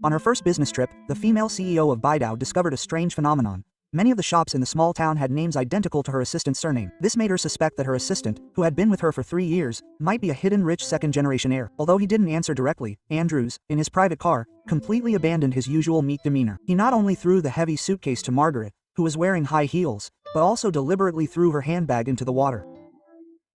On her first business trip, the female CEO of Baidu discovered a strange phenomenon. Many of the shops in the small town had names identical to her assistant's surname. This made her suspect that her assistant, who had been with her for 3 years, might be a hidden rich second-generation heir. Although he didn't answer directly, Andrews, in his private car, completely abandoned his usual meek demeanor. He not only threw the heavy suitcase to Margaret, who was wearing high heels, but also deliberately threw her handbag into the water.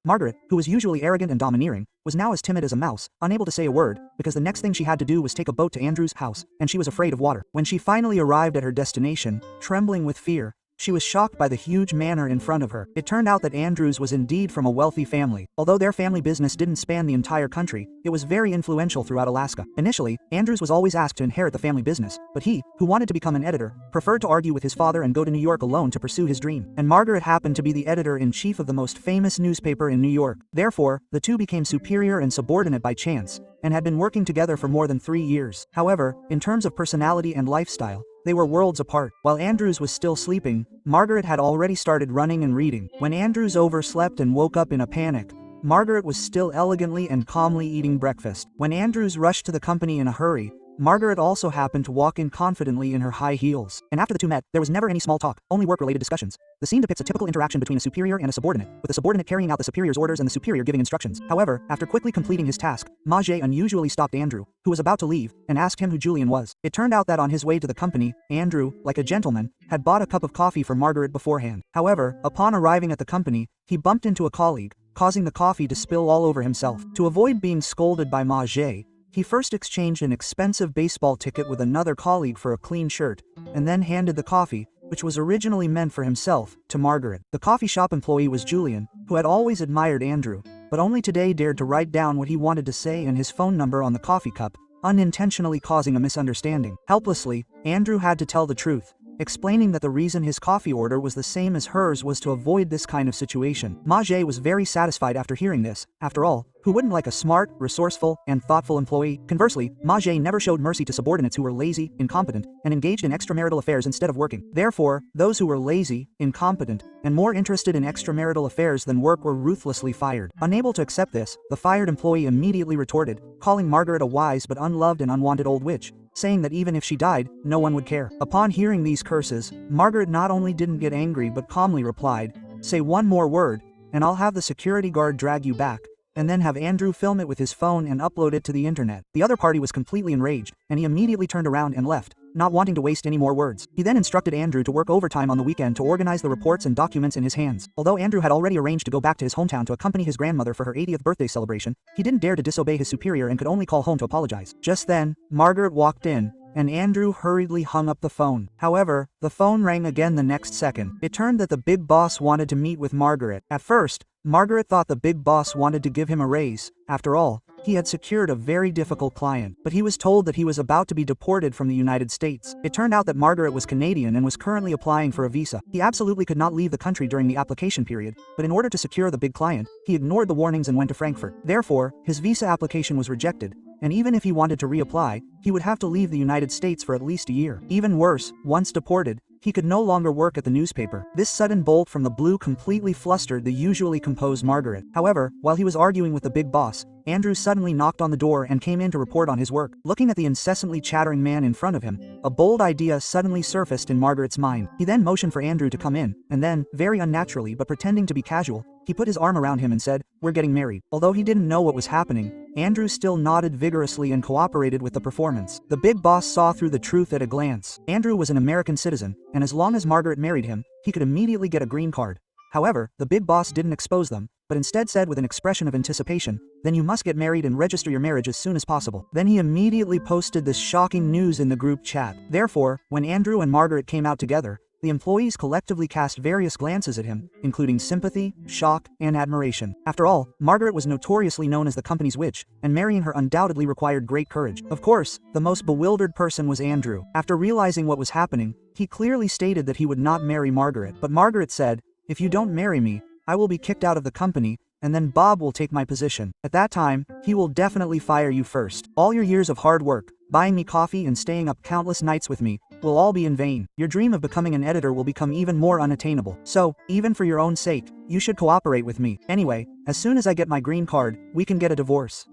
Margaret, who was usually arrogant and domineering, was now as timid as a mouse, unable to say a word, because the next thing she had to do was take a boat to Andrew's house, and she was afraid of water. When she finally arrived at her destination, trembling with fear, she was shocked by the huge manor in front of her. It turned out that Andrews was indeed from a wealthy family. Although their family business didn't span the entire country, it was very influential throughout Alaska. Initially, Andrews was always asked to inherit the family business, but he, who wanted to become an editor, preferred to argue with his father and go to New York alone to pursue his dream. And Margaret happened to be the editor-in-chief of the most famous newspaper in New York. Therefore, the two became superior and subordinate by chance, and had been working together for more than 3 years. However, in terms of personality and lifestyle, they were worlds apart. While Andrews was still sleeping, Margaret had already started running and reading. When Andrews overslept and woke up in a panic, Margaret was still elegantly and calmly eating breakfast. When Andrews rushed to the company in a hurry, Margaret also happened to walk in confidently in her high heels. And after the two met, there was never any small talk, only work-related discussions. The scene depicts a typical interaction between a superior and a subordinate, with the subordinate carrying out the superior's orders and the superior giving instructions. However, after quickly completing his task, Mage unusually stopped Andrew, who was about to leave, and asked him who Julian was. It turned out that on his way to the company, Andrew, like a gentleman, had bought a cup of coffee for Margaret beforehand. However, upon arriving at the company, he bumped into a colleague, causing the coffee to spill all over himself. To avoid being scolded by Mage, he first exchanged an expensive baseball ticket with another colleague for a clean shirt, and then handed the coffee, which was originally meant for himself, to Margaret. The coffee shop employee was Julian, who had always admired Andrew, but only today dared to write down what he wanted to say and his phone number on the coffee cup, unintentionally causing a misunderstanding. Helplessly, Andrew had to tell the truth, explaining that the reason his coffee order was the same as hers was to avoid this kind of situation. Mage was very satisfied after hearing this. After all, who wouldn't like a smart, resourceful, and thoughtful employee? Conversely, Mage never showed mercy to subordinates who were lazy, incompetent, and engaged in extramarital affairs instead of working. Therefore, those who were lazy, incompetent, and more interested in extramarital affairs than work were ruthlessly fired. Unable to accept this, the fired employee immediately retorted, calling Margaret a wise but unloved and unwanted old witch, saying that even if she died, no one would care. Upon hearing these curses, Margaret not only didn't get angry but calmly replied, "Say one more word, and I'll have the security guard drag you back, and then have Andrew film it with his phone and upload it to the internet." The other party was completely enraged, and he immediately turned around and left, not wanting to waste any more words. He then instructed Andrew to work overtime on the weekend to organize the reports and documents in his hands. Although Andrew had already arranged to go back to his hometown to accompany his grandmother for her 80th birthday celebration, he didn't dare to disobey his superior and could only call home to apologize. Just then, Margaret walked in, and Andrew hurriedly hung up the phone. However, the phone rang again the next second. It turned that the big boss wanted to meet with Margaret. At first, Margaret thought the big boss wanted to give him a raise. After all, he had secured a very difficult client, but he was told that he was about to be deported from the United States. It turned out that Margaret was Canadian and was currently applying for a visa. He absolutely could not leave the country during the application period, but in order to secure the big client, he ignored the warnings and went to Frankfurt. Therefore, his visa application was rejected, and even if he wanted to reapply, he would have to leave the United States for at least a year. Even worse, once deported, he could no longer work at the newspaper. This sudden bolt from the blue completely flustered the usually composed Margaret. However, while he was arguing with the big boss, Andrew suddenly knocked on the door and came in to report on his work. Looking at the incessantly chattering man in front of him, a bold idea suddenly surfaced in Margaret's mind. He then motioned for Andrew to come in, and then, very unnaturally but pretending to be casual, he put his arm around him and said, "We're getting married." Although he didn't know what was happening, Andrew still nodded vigorously and cooperated with the performance. The big boss saw through the truth at a glance. Andrew was an American citizen, and as long as Margaret married him, he could immediately get a green card. However, the big boss didn't expose them, but instead said with an expression of anticipation, "Then you must get married and register your marriage as soon as possible." Then he immediately posted this shocking news in the group chat. Therefore, when Andrew and Margaret came out together, the employees collectively cast various glances at him, including sympathy, shock, and admiration. After all, Margaret was notoriously known as the company's witch, and marrying her undoubtedly required great courage. Of course, the most bewildered person was Andrew. After realizing what was happening, he clearly stated that he would not marry Margaret. But Margaret said, "If you don't marry me, I will be kicked out of the company, and then Bob will take my position. At that time, he will definitely fire you first. All your years of hard work, buying me coffee and staying up countless nights with me, will all be in vain. Your dream of becoming an editor will become even more unattainable. So, even for your own sake, you should cooperate with me. Anyway, as soon as I get my green card, we can get a divorce."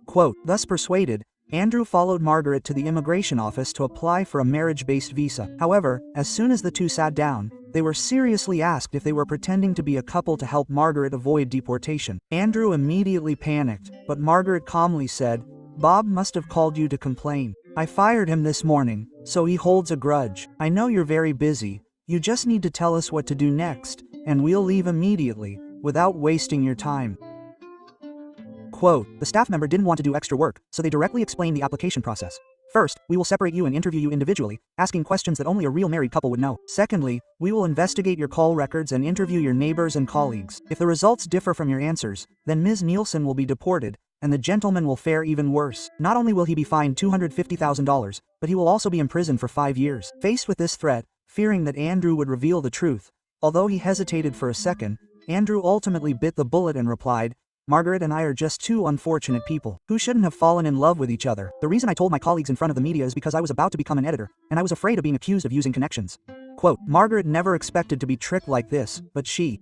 Quote, thus persuaded, Andrew followed Margaret to the immigration office to apply for a marriage-based visa. However, as soon as the two sat down, they were seriously asked if they were pretending to be a couple to help Margaret avoid deportation. Andrew immediately panicked, but Margaret calmly said, "Bob must have called you to complain. I fired him this morning, so he holds a grudge. I know you're very busy. You just need to tell us what to do next, and we'll leave immediately, without wasting your time." Quote, the staff member didn't want to do extra work, so they directly explained the application process. First, we will separate you and interview you individually, asking questions that only a real married couple would know. Secondly, we will investigate your call records and interview your neighbors and colleagues. If the results differ from your answers, then Ms. Nielsen will be deported, and the gentleman will fare even worse. Not only will he be fined $250,000, but he will also be imprisoned for 5 years. Faced with this threat, fearing that Andrew would reveal the truth, although he hesitated for a second, Andrew ultimately bit the bullet and replied, "Margaret and I are just two unfortunate people who shouldn't have fallen in love with each other. The reason I told my colleagues in front of the media is because I was about to become an editor, and I was afraid of being accused of using connections." Quote, Margaret never expected to be tricked like this, but she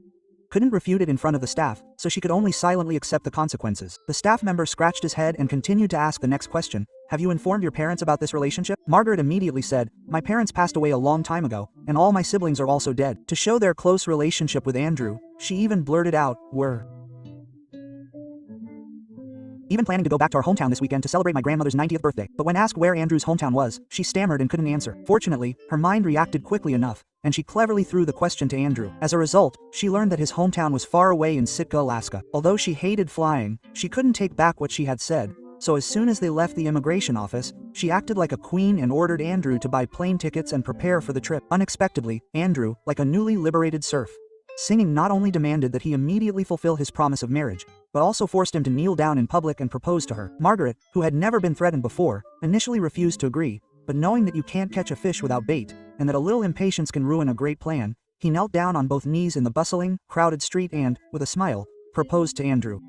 couldn't refute it in front of the staff, so she could only silently accept the consequences. The staff member scratched his head and continued to ask the next question, "Have you informed your parents about this relationship?" Margaret immediately said, "My parents passed away a long time ago, and all my siblings are also dead." To show their close relationship with Andrew, she even blurted out, "We're even planning to go back to our hometown this weekend to celebrate my grandmother's 90th birthday." But when asked where Andrew's hometown was, she stammered and couldn't answer. Fortunately, her mind reacted quickly enough, and she cleverly threw the question to Andrew. As a result, she learned that his hometown was far away in Sitka, Alaska. Although she hated flying, she couldn't take back what she had said, so as soon as they left the immigration office, she acted like a queen and ordered Andrew to buy plane tickets and prepare for the trip. Unexpectedly, Andrew, like a newly liberated serf, singing, not only demanded that he immediately fulfill his promise of marriage, but also forced him to kneel down in public and propose to her. Margaret, who had never been threatened before, initially refused to agree, but knowing that you can't catch a fish without bait, and that a little impatience can ruin a great plan, he knelt down on both knees in the bustling, crowded street and, with a smile, proposed to Andrew.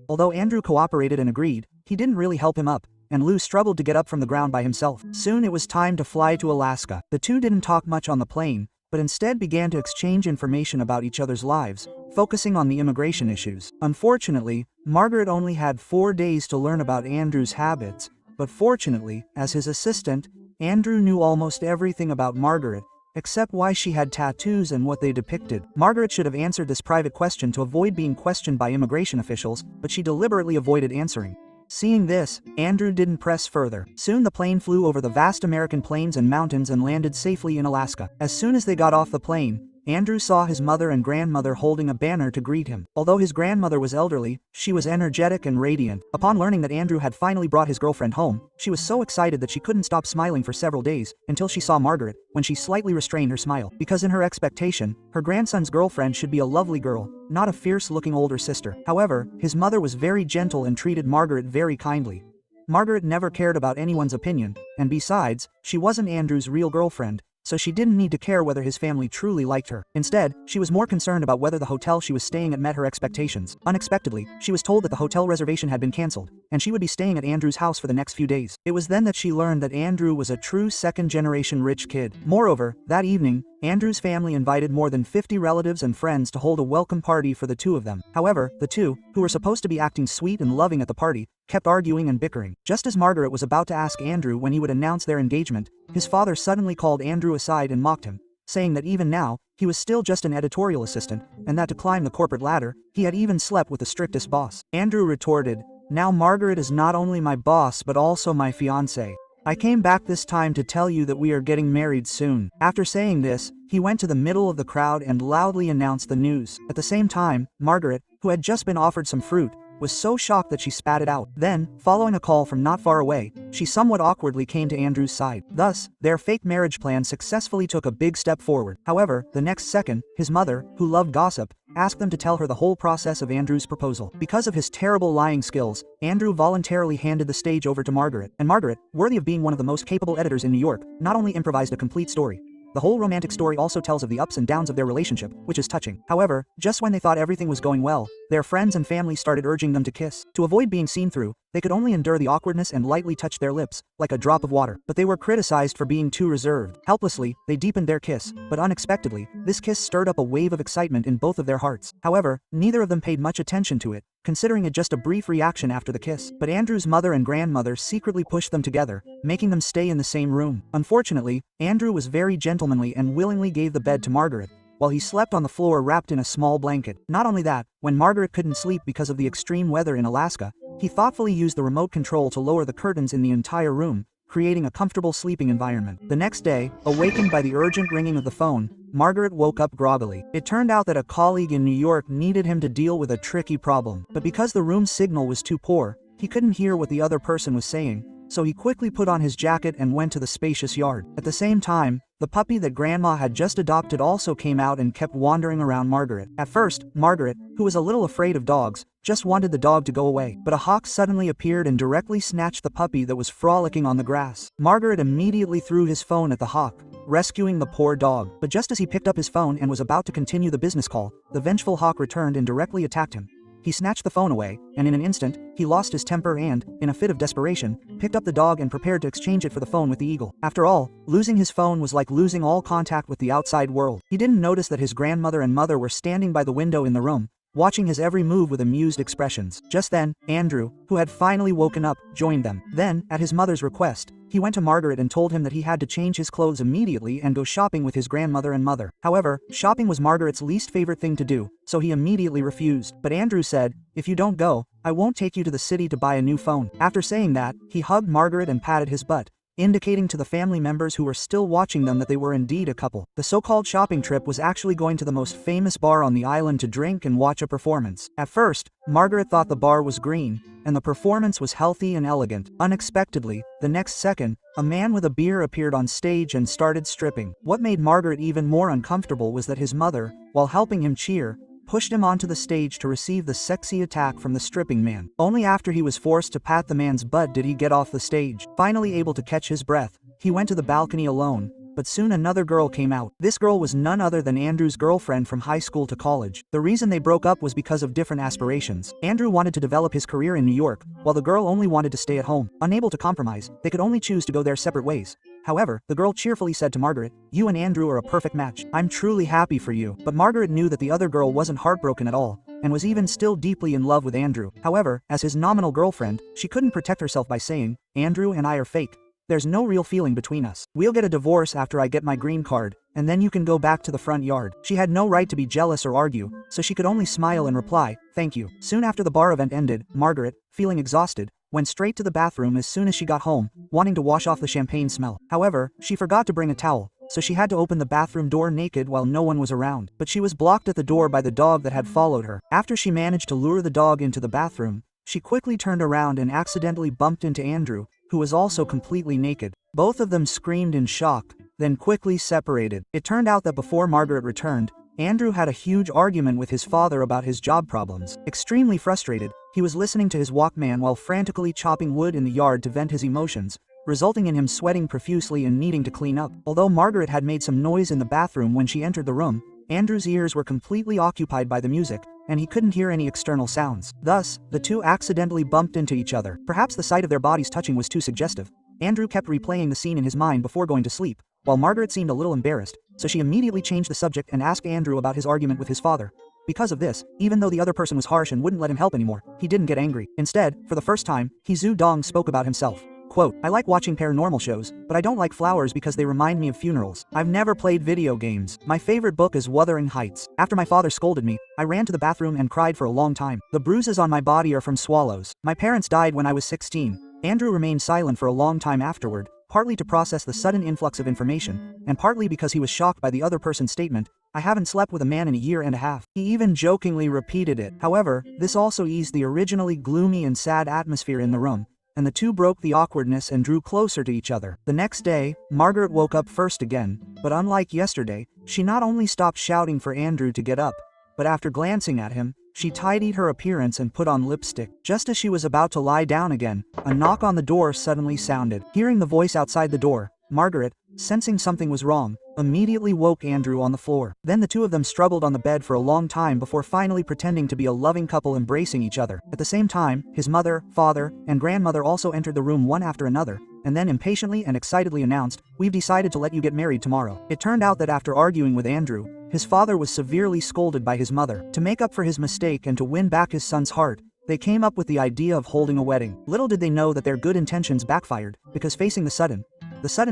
Although Andrew cooperated and agreed, he didn't really help him up, and Lou struggled to get up from the ground by himself. Soon it was time to fly to Alaska. The two didn't talk much on the plane, but instead began to exchange information about each other's lives, focusing on the immigration issues. Unfortunately, Margaret only had 4 days to learn about Andrew's habits, but fortunately, as his assistant, Andrew knew almost everything about Margaret, except why she had tattoos and what they depicted. Margaret should have answered this private question to avoid being questioned by immigration officials, but she deliberately avoided answering. Seeing this, Andrew didn't press further. Soon the plane flew over the vast American plains and mountains and landed safely in Alaska. As soon as they got off the plane, Andrew saw his mother and grandmother holding a banner to greet him. Although his grandmother was elderly, she was energetic and radiant. Upon learning that Andrew had finally brought his girlfriend home, she was so excited that she couldn't stop smiling for several days, until she saw Margaret, when she slightly restrained her smile. Because in her expectation, her grandson's girlfriend should be a lovely girl, not a fierce-looking older sister. However, his mother was very gentle and treated Margaret very kindly. Margaret never cared about anyone's opinion, and besides, she wasn't Andrew's real girlfriend, so she didn't need to care whether his family truly liked her. Instead, she was more concerned about whether the hotel she was staying at met her expectations. Unexpectedly, she was told that the hotel reservation had been cancelled, and she would be staying at Andrew's house for the next few days. It was then that she learned that Andrew was a true second-generation rich kid. Moreover, that evening, Andrew's family invited more than 50 relatives and friends to hold a welcome party for the two of them. However, the two, who were supposed to be acting sweet and loving at the party, kept arguing and bickering. Just as Margaret was about to ask Andrew when he would announce their engagement, his father suddenly called Andrew aside and mocked him, saying that even now, he was still just an editorial assistant, and that to climb the corporate ladder, he had even slept with the strictest boss. Andrew retorted, "Now Margaret is not only my boss but also my fiancée. I came back this time to tell you that we are getting married soon." After saying this, he went to the middle of the crowd and loudly announced the news. At the same time, Margaret, who had just been offered some fruit, was so shocked that she spat it out. Then, following a call from not far away, she somewhat awkwardly came to Andrew's side. Thus, their fake marriage plan successfully took a big step forward. However, the next second, his mother, who loved gossip, asked them to tell her the whole process of Andrew's proposal. Because of his terrible lying skills, Andrew voluntarily handed the stage over to Margaret, and Margaret, worthy of being one of the most capable editors in New York, not only improvised a complete story. The whole romantic story also tells of the ups and downs of their relationship, which is touching. However, just when they thought everything was going well, their friends and family started urging them to kiss. To avoid being seen through, They could only endure the awkwardness and lightly touch their lips, like a drop of water. But they were criticized for being too reserved. Helplessly, they deepened their kiss, but unexpectedly, this kiss stirred up a wave of excitement in both of their hearts. However, neither of them paid much attention to it, considering it just a brief reaction after the kiss. But Andrew's mother and grandmother secretly pushed them together, making them stay in the same room. Unfortunately, Andrew was very gentlemanly and willingly gave the bed to Margaret, while he slept on the floor wrapped in a small blanket. Not only that, when Margaret couldn't sleep because of the extreme weather in Alaska, he thoughtfully used the remote control to lower the curtains in the entire room, creating a comfortable sleeping environment. The next day, awakened by the urgent ringing of the phone, Margaret woke up groggily. It turned out that a colleague in New York needed him to deal with a tricky problem. But because the room's signal was too poor, he couldn't hear what the other person was saying, so he quickly put on his jacket and went to the spacious yard. At the same time, the puppy that Grandma had just adopted also came out and kept wandering around Margaret. At first, Margaret, who was a little afraid of dogs, just wanted the dog to go away. But a hawk suddenly appeared and directly snatched the puppy that was frolicking on the grass. Margaret immediately threw his phone at the hawk, rescuing the poor dog. But just as he picked up his phone and was about to continue the business call, the vengeful hawk returned and directly attacked him. He snatched the phone away, and in an instant, he lost his temper and, in a fit of desperation, picked up the dog and prepared to exchange it for the phone with the eagle. After all, losing his phone was like losing all contact with the outside world. He didn't notice that his grandmother and mother were standing by the window in the room, watching his every move with amused expressions. Just then, Andrew, who had finally woken up, joined them. Then, at his mother's request, he went to Margaret and told him that he had to change his clothes immediately and go shopping with his grandmother and mother. However, shopping was Margaret's least favorite thing to do, so he immediately refused. But Andrew said, "If you don't go, I won't take you to the city to buy a new phone." After saying that, he hugged Margaret and patted his butt, indicating to the family members who were still watching them that they were indeed a couple. The so-called shopping trip was actually going to the most famous bar on the island to drink and watch a performance. At first, Margaret thought the bar was green, and the performance was healthy and elegant. Unexpectedly, the next second, a man with a beer appeared on stage and started stripping. What made Margaret even more uncomfortable was that his mother, while helping him cheer, pushed him onto the stage to receive the sexy attack from the stripping man. Only after he was forced to pat the man's butt did he get off the stage. Finally able to catch his breath, he went to the balcony alone, but soon another girl came out. This girl was none other than Andrew's girlfriend from high school to college. The reason they broke up was because of different aspirations. Andrew wanted to develop his career in New York, while the girl only wanted to stay at home. Unable to compromise, they could only choose to go their separate ways. However, the girl cheerfully said to Margaret, "You and Andrew are a perfect match. I'm truly happy for you." But Margaret knew that the other girl wasn't heartbroken at all, and was even still deeply in love with Andrew. However, as his nominal girlfriend, she couldn't protect herself by saying, "Andrew and I are fake. There's no real feeling between us. We'll get a divorce after I get my green card, and then you can go back to the front yard." She had no right to be jealous or argue, so she could only smile and reply, "Thank you." Soon after the bar event ended, Margaret, feeling exhausted, went straight to the bathroom as soon as she got home, wanting to wash off the champagne smell. However, she forgot to bring a towel, so she had to open the bathroom door naked while no one was around. But she was blocked at the door by the dog that had followed her. After she managed to lure the dog into the bathroom, she quickly turned around and accidentally bumped into Andrew, who was also completely naked. Both of them screamed in shock, then quickly separated. It turned out that before Margaret returned, Andrew had a huge argument with his father about his job problems. Extremely frustrated, he was listening to his Walkman while frantically chopping wood in the yard to vent his emotions, resulting in him sweating profusely and needing to clean up. Although Margaret had made some noise in the bathroom when she entered the room, Andrew's ears were completely occupied by the music, and he couldn't hear any external sounds. Thus, the two accidentally bumped into each other. Perhaps the sight of their bodies touching was too suggestive. Andrew kept replaying the scene in his mind before going to sleep, while Margaret seemed a little embarrassed, so she immediately changed the subject and asked Andrew about his argument with his father. Because of this, even though the other person was harsh and wouldn't let him help anymore, he didn't get angry. Instead, for the first time, Zhu Dong spoke about himself. Quote, "I like watching paranormal shows, but I don't like flowers because they remind me of funerals. I've never played video games. My favorite book is Wuthering Heights. After my father scolded me, I ran to the bathroom and cried for a long time. The bruises on my body are from swallows. My parents died when I was 16. Andrew remained silent for a long time afterward, partly to process the sudden influx of information, and partly because he was shocked by the other person's statement, "I haven't slept with a man in a year and a half." He even jokingly repeated it. However, this also eased the originally gloomy and sad atmosphere in the room, and the two broke the awkwardness and drew closer to each other. The next day, Margaret woke up first again, but unlike yesterday, she not only stopped shouting for Andrew to get up, but after glancing at him, she tidied her appearance and put on lipstick. Just as she was about to lie down again, a knock on the door suddenly sounded. Hearing the voice outside the door, Margaret, sensing something was wrong, immediately woke Andrew on the floor. Then the two of them struggled on the bed for a long time before finally pretending to be a loving couple embracing each other. At the same time, his mother, father, and grandmother also entered the room one after another, and then impatiently and excitedly announced, "We've decided to let you get married tomorrow." It turned out that after arguing with Andrew, his father was severely scolded by his mother. To make up for his mistake and to win back his son's heart, they came up with the idea of holding a wedding. Little did they know that their good intentions backfired, because facing the sudden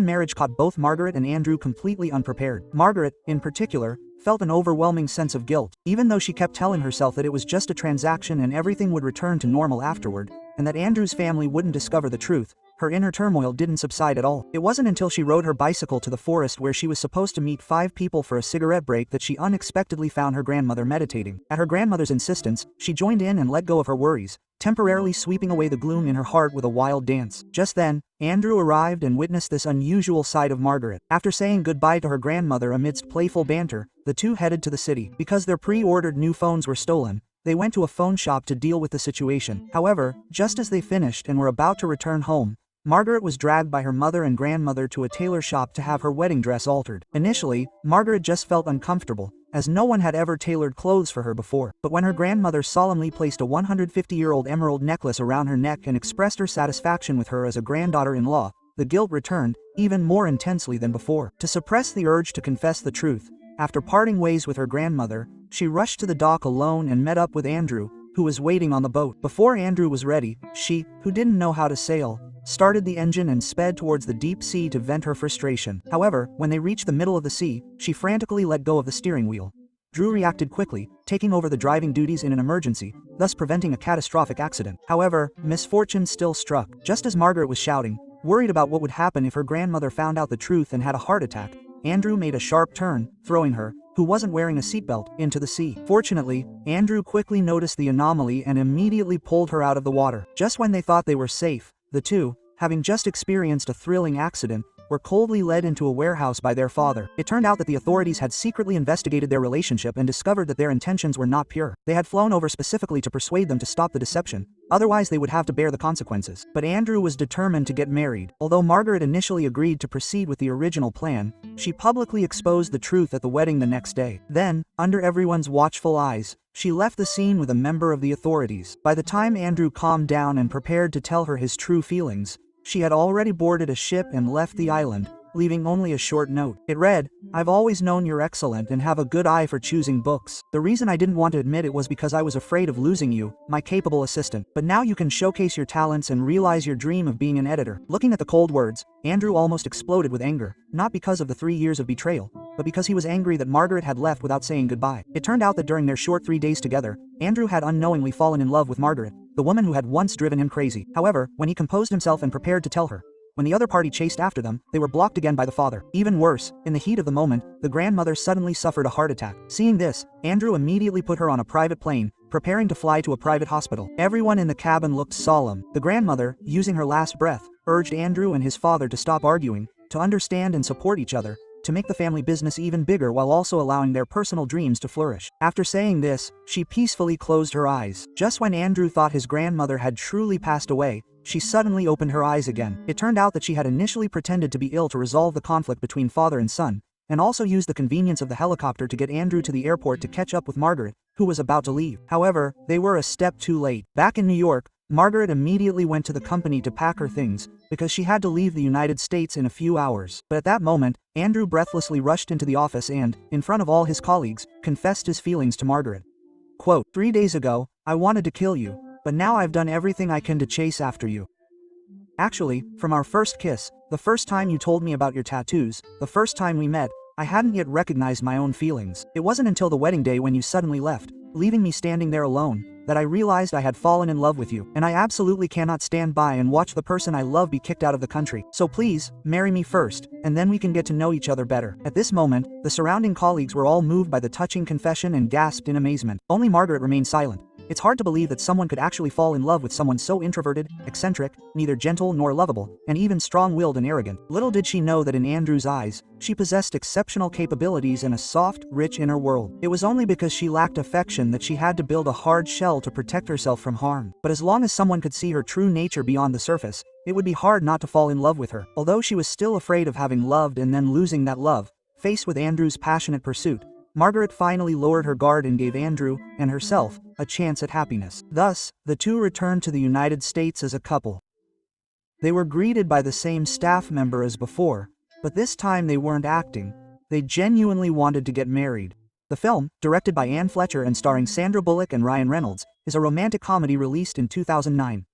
marriage caught both Margaret and Andrew completely unprepared. Margaret, in particular, felt an overwhelming sense of guilt, even though she kept telling herself that it was just a transaction and everything would return to normal afterward, and that Andrew's family wouldn't discover the truth. Her inner turmoil didn't subside at all. It wasn't until she rode her bicycle to the forest where she was supposed to meet 5 people for a cigarette break that she unexpectedly found her grandmother meditating. At her grandmother's insistence, she joined in and let go of her worries, temporarily sweeping away the gloom in her heart with a wild dance. Just then, Andrew arrived and witnessed this unusual side of Margaret. After saying goodbye to her grandmother amidst playful banter, the two headed to the city. Because their pre-ordered new phones were stolen, they went to a phone shop to deal with the situation. However, just as they finished and were about to return home, Margaret was dragged by her mother and grandmother to a tailor shop to have her wedding dress altered. Initially, Margaret just felt uncomfortable, as no one had ever tailored clothes for her before. But when her grandmother solemnly placed a 150-year-old emerald necklace around her neck and expressed her satisfaction with her as a granddaughter-in-law, the guilt returned, even more intensely than before. To suppress the urge to confess the truth, after parting ways with her grandmother, she rushed to the dock alone and met up with Andrew, who was waiting on the boat. Before Andrew was ready, she, who didn't know how to sail, started the engine and sped towards the deep sea to vent her frustration. However, when they reached the middle of the sea, she frantically let go of the steering wheel. Drew reacted quickly, taking over the driving duties in an emergency, thus preventing a catastrophic accident. However, misfortune still struck. Just as Margaret was shouting, worried about what would happen if her grandmother found out the truth and had a heart attack, Andrew made a sharp turn, throwing her, who wasn't wearing a seatbelt, into the sea. Fortunately, Andrew quickly noticed the anomaly and immediately pulled her out of the water. Just when they thought they were safe, the two, having just experienced a thrilling accident, were coldly led into a warehouse by their father. It turned out that the authorities had secretly investigated their relationship and discovered that their intentions were not pure. They had flown over specifically to persuade them to stop the deception, otherwise they would have to bear the consequences. But Andrew was determined to get married. Although Margaret initially agreed to proceed with the original plan, she publicly exposed the truth at the wedding the next day. Then, under everyone's watchful eyes, she left the scene with a member of the authorities. By the time Andrew calmed down and prepared to tell her his true feelings, she had already boarded a ship and left the island, leaving only a short note. It read, "I've always known you're excellent and have a good eye for choosing books. The reason I didn't want to admit it was because I was afraid of losing you, my capable assistant. But now you can showcase your talents and realize your dream of being an editor." Looking at the cold words, Andrew almost exploded with anger, not because of the 3 years of betrayal, but because he was angry that Margaret had left without saying goodbye. It turned out that during their short 3 days together, Andrew had unknowingly fallen in love with Margaret, the woman who had once driven him crazy. However, when he composed himself and prepared to tell her, when the other party chased after them, they were blocked again by the father. Even worse, in the heat of the moment, the grandmother suddenly suffered a heart attack. Seeing this, Andrew immediately put her on a private plane, preparing to fly to a private hospital. Everyone in the cabin looked solemn. The grandmother, using her last breath, urged Andrew and his father to stop arguing, to understand and support each other, to make the family business even bigger while also allowing their personal dreams to flourish. After saying this, she peacefully closed her eyes. Just when Andrew thought his grandmother had truly passed away, she suddenly opened her eyes again. It turned out that she had initially pretended to be ill to resolve the conflict between father and son, and also used the convenience of the helicopter to get Andrew to the airport to catch up with Margaret, who was about to leave. However, they were a step too late. Back in New York, Margaret immediately went to the company to pack her things, because she had to leave the United States in a few hours. But at that moment, Andrew breathlessly rushed into the office and, in front of all his colleagues, confessed his feelings to Margaret. Quote, "3 days ago, I wanted to kill you, but now I've done everything I can to chase after you. Actually, from our first kiss, the first time you told me about your tattoos, the first time we met, I hadn't yet recognized my own feelings. It wasn't until the wedding day when you suddenly left, leaving me standing there alone, that I realized I had fallen in love with you, and I absolutely cannot stand by and watch the person I love be kicked out of the country. So please, marry me first, and then we can get to know each other better." At this moment, the surrounding colleagues were all moved by the touching confession and gasped in amazement. Only Margaret remained silent. It's hard to believe that someone could actually fall in love with someone so introverted, eccentric, neither gentle nor lovable, and even strong-willed and arrogant. Little did she know that in Andrew's eyes, she possessed exceptional capabilities and a soft, rich inner world. It was only because she lacked affection that she had to build a hard shell to protect herself from harm. But as long as someone could see her true nature beyond the surface, it would be hard not to fall in love with her. Although she was still afraid of having loved and then losing that love, Faced with Andrew's passionate pursuit, Margaret finally lowered her guard and gave Andrew, and herself, a chance at happiness. Thus, the two returned to the United States as a couple. They were greeted by the same staff member as before, but this time they weren't acting. They genuinely wanted to get married. The film, directed by Anne Fletcher and starring Sandra Bullock and Ryan Reynolds, is a romantic comedy released in 2009.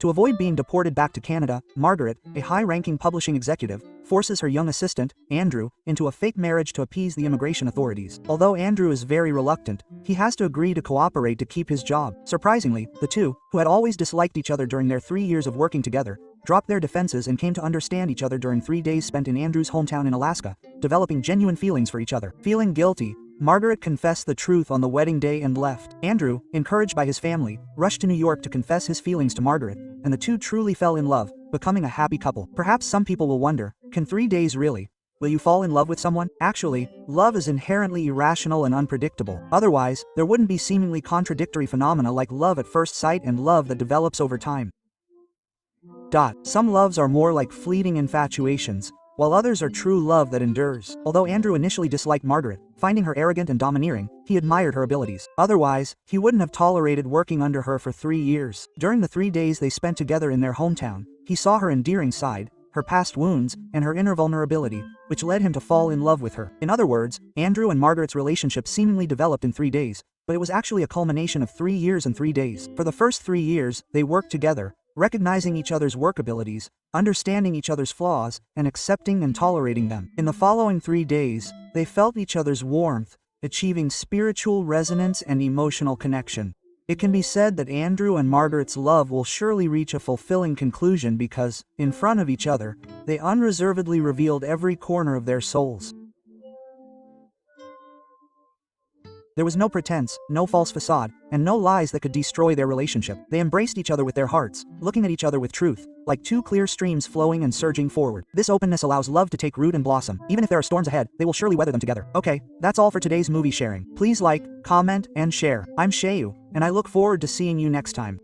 To avoid being deported back to Canada, Margaret, a high-ranking publishing executive, forces her young assistant, Andrew, into a fake marriage to appease the immigration authorities. Although Andrew is very reluctant, he has to agree to cooperate to keep his job. Surprisingly, the two, who had always disliked each other during their 3 years of working together, dropped their defenses and came to understand each other during 3 days spent in Andrew's hometown in Alaska, developing genuine feelings for each other. Feeling guilty, Margaret confessed the truth on the wedding day and left. Andrew, encouraged by his family, rushed to New York to confess his feelings to Margaret, and the two truly fell in love, becoming a happy couple. Perhaps some people will wonder, can 3 days really? Will you fall in love with someone? Actually, love is inherently irrational and unpredictable. Otherwise, there wouldn't be seemingly contradictory phenomena like love at first sight and love that develops over time. Some loves are more like fleeting infatuations, while others are true love that endures. Although Andrew initially disliked Margaret, finding her arrogant and domineering, he admired her abilities. Otherwise, he wouldn't have tolerated working under her for 3 years. During the 3 days they spent together in their hometown, he saw her endearing side, her past wounds, and her inner vulnerability, which led him to fall in love with her. In other words, Andrew and Margaret's relationship seemingly developed in 3 days, but it was actually a culmination of 3 years and 3 days. For the first 3 years, they worked together, recognizing each other's work abilities, understanding each other's flaws, and accepting and tolerating them. In the following 3 days, they felt each other's warmth, achieving spiritual resonance and emotional connection. It can be said that Andrew and Margaret's love will surely reach a fulfilling conclusion because, in front of each other, they unreservedly revealed every corner of their souls. There was no pretense, no false facade, and no lies that could destroy their relationship. They embraced each other with their hearts, looking at each other with truth, like two clear streams flowing and surging forward. This openness allows love to take root and blossom. Even if there are storms ahead, they will surely weather them together. Okay, that's all for today's movie sharing. Please like, comment, and share. I'm Shayu, and I look forward to seeing you next time.